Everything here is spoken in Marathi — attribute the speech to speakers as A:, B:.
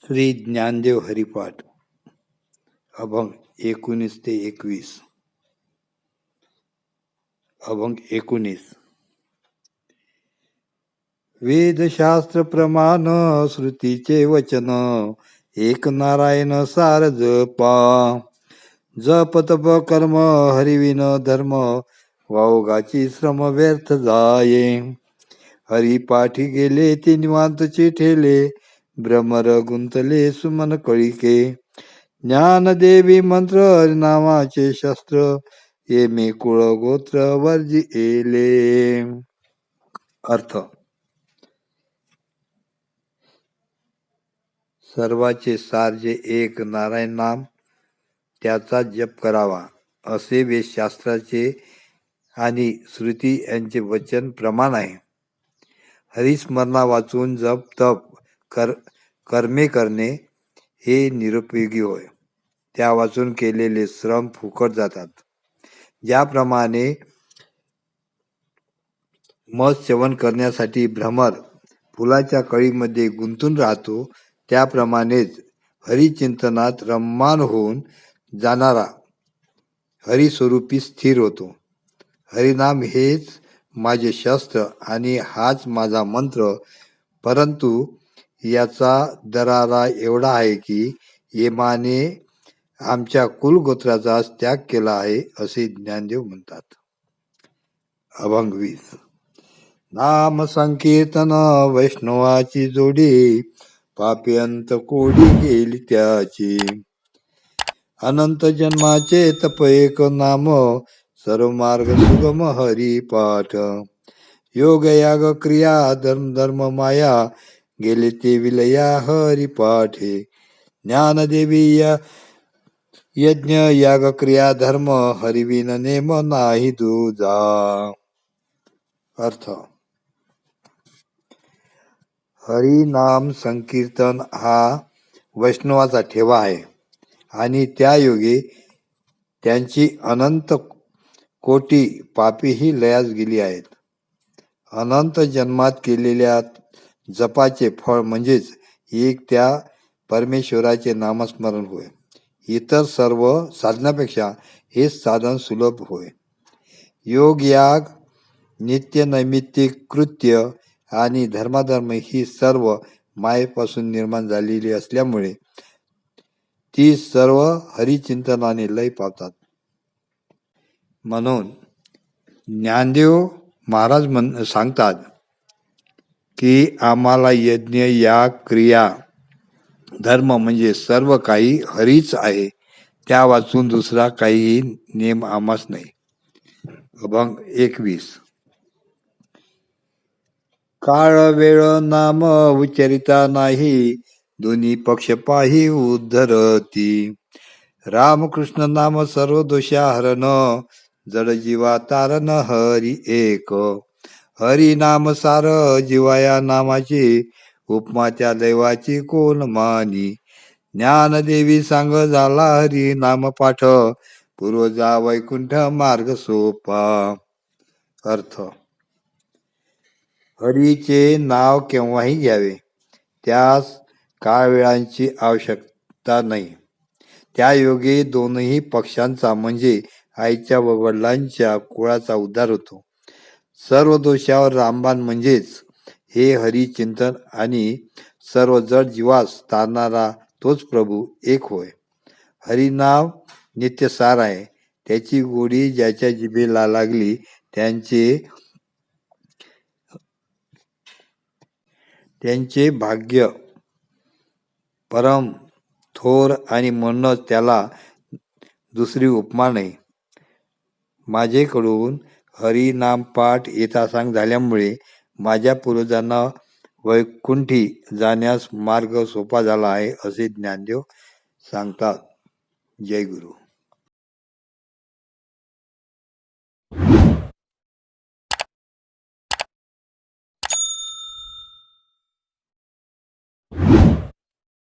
A: श्री ज्ञानदेव हरिपाठ अभंग 19 ते 21. अभंग 19. वेदशास्त्र प्रमाण श्रुतीचे वचन, एक नारायण सार जपा. जप तप कर्म हरिविन धर्म, वावगाची श्रम व्यर्थ जाये. हरिपाठी गेले ते निवांतचे ठेले, भ्रमर गुंतले सुमन कळिके. ज्ञानदेवी मंत्र हरिनामाचे शस्त्र, येमे कुळ गोत्र वर्जी एले. अर्थ: सर्वाचे सार जे एक नारायण नाम, त्याचा जप करावा असे वेदशास्त्राचे आणि श्रुती यांचे वचन प्रमाण आहे. हरिस्मरणा वाचून जप तप कर्मे करणे हे निरुपयोगी होय. त्या वाचून केलेले श्रम फुकट जातात. ज्याप्रमाणे मध सेवन करण्यासाठी भ्रमर फुलाच्या कळीमध्ये गुंतून राहतो, त्याप्रमाणेच हरिचिंतनात रममाण होऊन जाणारा हरिस्वरूपी स्थिर होतो. हरिनाम हेच माझे शस्त्र आणि हाच माझा मंत्र, परंतु याचा दरारा एवढा आहे की येमाने आमच्या कुलगोत्राचा त्याग केला आहे, असे ज्ञानदेव म्हणतात. अभंग 20. नाम संकीर्तन वैष्णवाची जोडी, पापी अंत कोडी गेली त्याची. अनंत जन्माचे तप एक नाम, सर्व मार्ग सुगम हरिपाठ. योग याग क्रिया धर्म माया, गेले ते विलया हरिपाठे. ज्ञानदेवी यज्ञ याग क्रिया धर्म, हरिविन नेम नाही दुजा. अर्थ: हरिनाम संकीर्तन हा वैष्णवाचा ठेवा आहे आणि त्या योगे त्यांची अनंत कोटी पापीही लयास गेली आहेत. अनंत जन्मात केलेल्या जपाचे फळ म्हणजेच एक त्या परमेश्वराचे नामस्मरण होय. इतर सर्व साधनापेक्षा हे साधन सुलभ होय. योग याग, नित्य नैमित्तिक कृत्य आणि धर्माधर्म ही सर्व मायेपासून निर्माण झालेली असल्यामुळे ती सर्व हरिचिंतनाने लय पावतात. म्हणून ज्ञानदेव महाराज सांगतात की आम्हाला यज्ञ याग क्रिया धर्म म्हणजे सर्व काही हरीच आहे, त्या वाचून दुसरा काही नेम आम्हास नाही. अभंग 21. काळ वेळ नाम उच्चरिता नाही, दोन्ही पक्ष पाही उद्धरती. रामकृष्ण नाम सर्व दोषा हरण, जड जीवा तारण हरी एक. हरी नाम सार जीवाया नामाची, उपमा त्या दैवाची कोण मानी. ज्ञानदेवी सांग झाला हरी नाम पाठ, पूर्वजा वैकुंठ मार्ग सोपा. अर्थ: हरीचे नाव केव्हाही घ्यावे, त्यास काळवेळांची आवश्यकता नाही. त्या योगे दोनही पक्षांचा म्हणजे आईच्या व वडिलांच्या कुळाचा उद्धार होतो. सर्व दोषावर रामबाण म्हणजेच हे हरिचिंतन आणि सर्व जड जीवास तारणारा तोच प्रभू एक होय. हरिनाम नित्यसार आहे. त्याची गोडी ज्याच्या जिभेला लागली त्यांचे भाग्य परम थोर आणि म्हणूनच त्याला दुसरी उपमा नाही. माझेकडून हरिनामपाठ यथासांग झाल्यामुळे माझ्या पूर्वजांना वैकुंठी जाण्यास मार्ग सोपा झाला आहे, असे ज्ञानदेव सांगतात. जय गुरु.